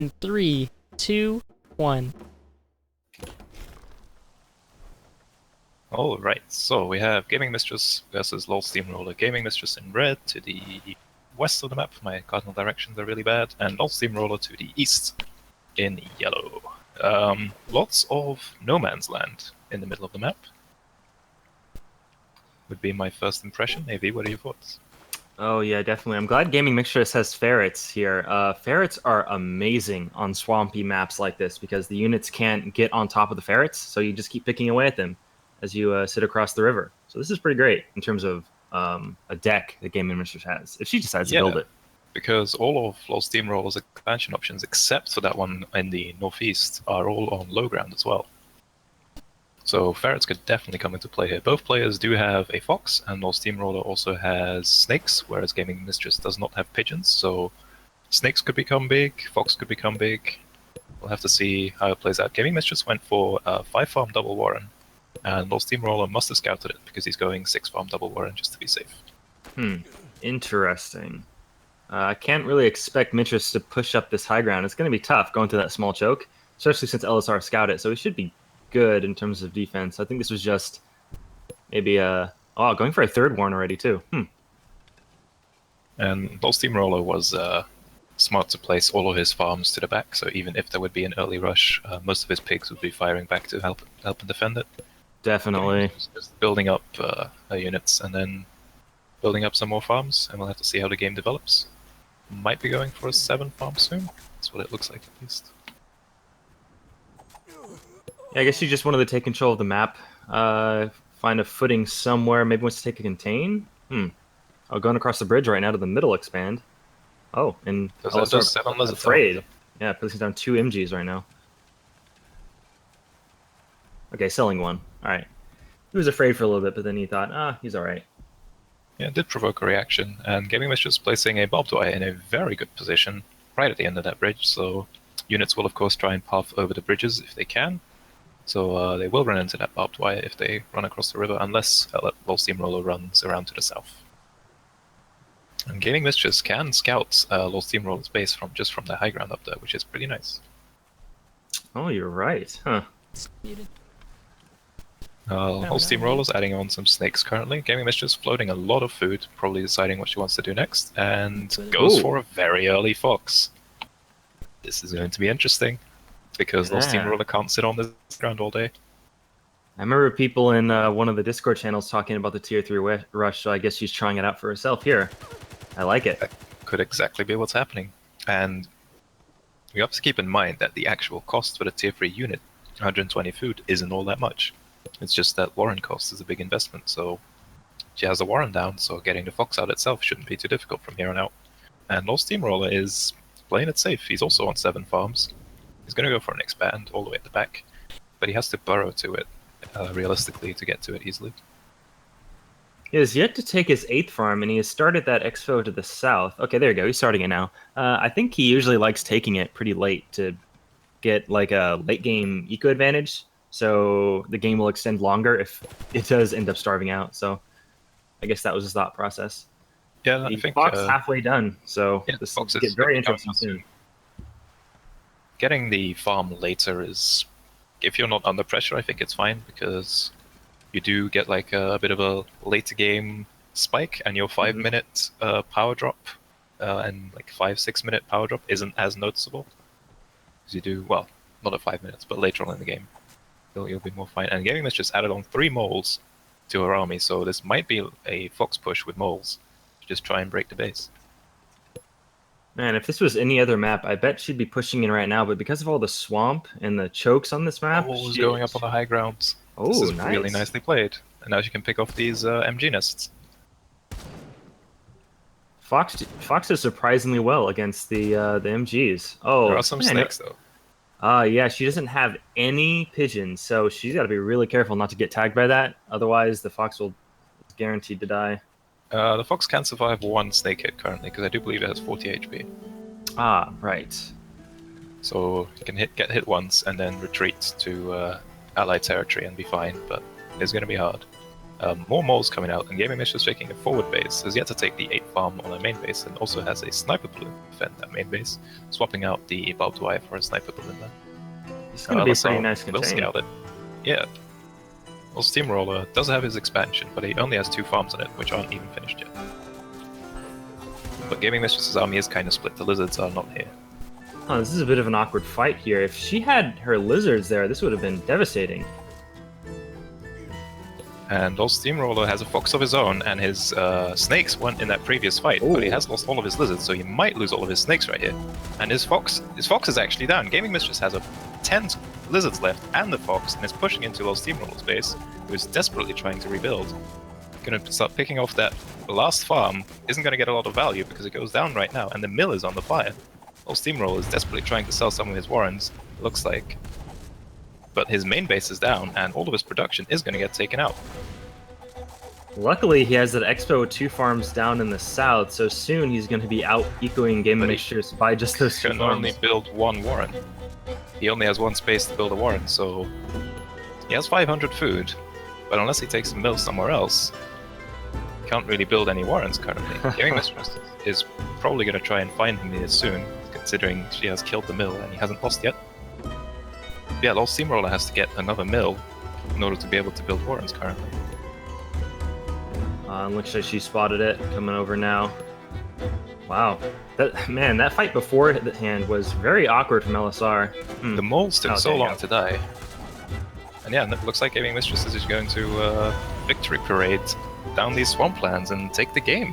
In 3, 2, 1. Alright, so we have GamingMistress versus LolSteamRoller. GamingMistress in red to the west of the map, my cardinal directions are really bad, and LolSteamRoller to the east in yellow. Lots of no man's land in the middle of the map. Would be my first impression. AV, what are your thoughts? Oh yeah, definitely. I'm glad GamingMistress has ferrets here. Ferrets are amazing on swampy maps like this because the units can't get on top of the ferrets, so you just keep picking away at them as you sit across the river. So this is pretty great in terms of a deck that GamingMistress has, if she decides to build it. Because all of LolSteamRoller's expansion options, except for that one in the northeast, are all on low ground as well. So ferrets could definitely come into play here. Both players do have a fox, and LolSteamRoller also has snakes, whereas GamingMistress does not have pigeons. So snakes could become big, fox could become big. We'll have to see how it plays out. GamingMistress went for a 5-farm double warren, and LolSteamRoller must have scouted it because he's going 6-farm double warren just to be safe. Interesting. I can't really expect Mistress to push up this high ground. It's going to be tough going through that small choke, especially since LSR scouted, so he should be good in terms of defense. I think this was just maybe going for a third warren already too. And LolSteamRoller was smart to place all of his farms to the back, so even if there would be an early rush, most of his pigs would be firing back to help and defend it. Definitely. Just building up units and then building up some more farms, and we'll have to see how the game develops. Might be going for a 7-farm soon. That's what it looks like, at least. Yeah, I guess you just wanted to take control of the map, find a footing somewhere, maybe wants to take a contain? Oh, going across the bridge right now to the middle expand. Oh, and LSR afraid. Yeah, placing down 2 MGs right now. Okay, selling 1. Alright. He was afraid for a little bit, but then he thought, he's alright. Yeah, it did provoke a reaction, and GamingMistress placing a barbed wire in a very good position right at the end of that bridge, so units will of course try and path over the bridges if they can. So they will run into that barbed wire if they run across the river, unless LolSteamRoller runs around to the south. And GamingMistress can scout LolSteamRoller's base from the high ground up there, which is pretty nice. Oh, you're right. Huh. LolSteamRoller's adding on some snakes currently. GamingMistress floating a lot of food, probably deciding what she wants to do next, and goes for a very early fox. This is going to be interesting, because LolSteamRoller can't sit on this ground all day. I remember people in one of the Discord channels talking about the tier 3 rush, so I guess she's trying it out for herself here. I like it. That could exactly be what's happening. And we have to keep in mind that the actual cost for the tier 3 unit, 120 food, isn't all that much. It's just that warren cost is a big investment, so she has a warren down, so getting the fox out itself shouldn't be too difficult from here on out. And LolSteamRoller is playing it safe. He's also on 7 farms. He's going to go for an expand all the way at the back, but he has to burrow to it, realistically, to get to it easily. He has yet to take his 8th farm, and he has started that expo to the south. Okay, there you go. He's starting it now. I think he usually likes taking it pretty late to get like a late game eco advantage, so the game will extend longer if it does end up starving out. So I guess that was his thought process. Yeah, the I think fox halfway done, so yeah, this will get very interesting soon. Getting the farm later is, if you're not under pressure, I think it's fine, because you do get like a bit of a later game spike, and your 5-minute power drop and like 5-6 minute power drop isn't as noticeable. Because you do, well, not at 5 minutes, but later on in the game, you'll be more fine. And GamingMistress added on 3 moles to her army, so this might be a fox push with moles to just try and break the base. Man, if this was any other map, I bet she'd be pushing in right now, but because of all the swamp and the chokes on this map... Moles going up on the high ground. Oh, this is nice. really nicely played. And now she can pick off these MG nests. Fox does surprisingly well against the MGs. Oh, there are some snakes, though. Yeah, she doesn't have any pigeons, so she's got to be really careful not to get tagged by that. Otherwise, the fox will is guaranteed to die. The fox can survive 1 snake hit currently, because I do believe it has 40 HP. Ah, right. So you can get hit once and then retreat to allied territory and be fine, but it's going to be hard. More moles coming out, and GamingMistress taking a forward base, has yet to take the 8 farm on her main base, and also has a sniper balloon to defend that main base, swapping out the barbed wire for a sniper balloon there. It's going to be a pretty LSR nice will contain. scout it. Yeah. LolSteamRoller does have his expansion, but he only has 2 farms on it, which aren't even finished yet. But GamingMistress's army is kind of split. The lizards are not here. Oh, this is a bit of an awkward fight here. If she had her lizards there, this would have been devastating. And LolSteamRoller has a fox of his own, and his snakes weren't in that previous fight, but he has lost all of his lizards, so he might lose all of his snakes right here. And his fox is actually down. GamingMistress has 10 lizards left and the fox, and is pushing into LolSteamRoller's base, who is desperately trying to rebuild. Gonna start picking off that last farm, isn't gonna get a lot of value because it goes down right now, and the mill is on the fire. LolSteamRoller is desperately trying to sell some of his warrens, it looks like. But his main base is down, and all of his production is going to get taken out. Luckily, he has that Expo 2 farms down in the south, so soon he's going to be out ecoing GamingMistress by just those 2 He can farms. only build 1 warren. He only has 1 space to build a warren, so he has 500 food, but unless he takes a mill somewhere else, he can't really build any warrens currently. GamingMistress is probably going to try and find him here soon, considering she has killed the mill and he hasn't lost yet. Yeah, LolSteamRoller has to get another mill in order to be able to build warrens currently. Looks like she spotted it, coming over now. Wow. That fight beforehand was very awkward from LSR. The moles took so there you long go. to die. And yeah, it looks like GamingMistress is going to victory parade down these swamplands and take the game.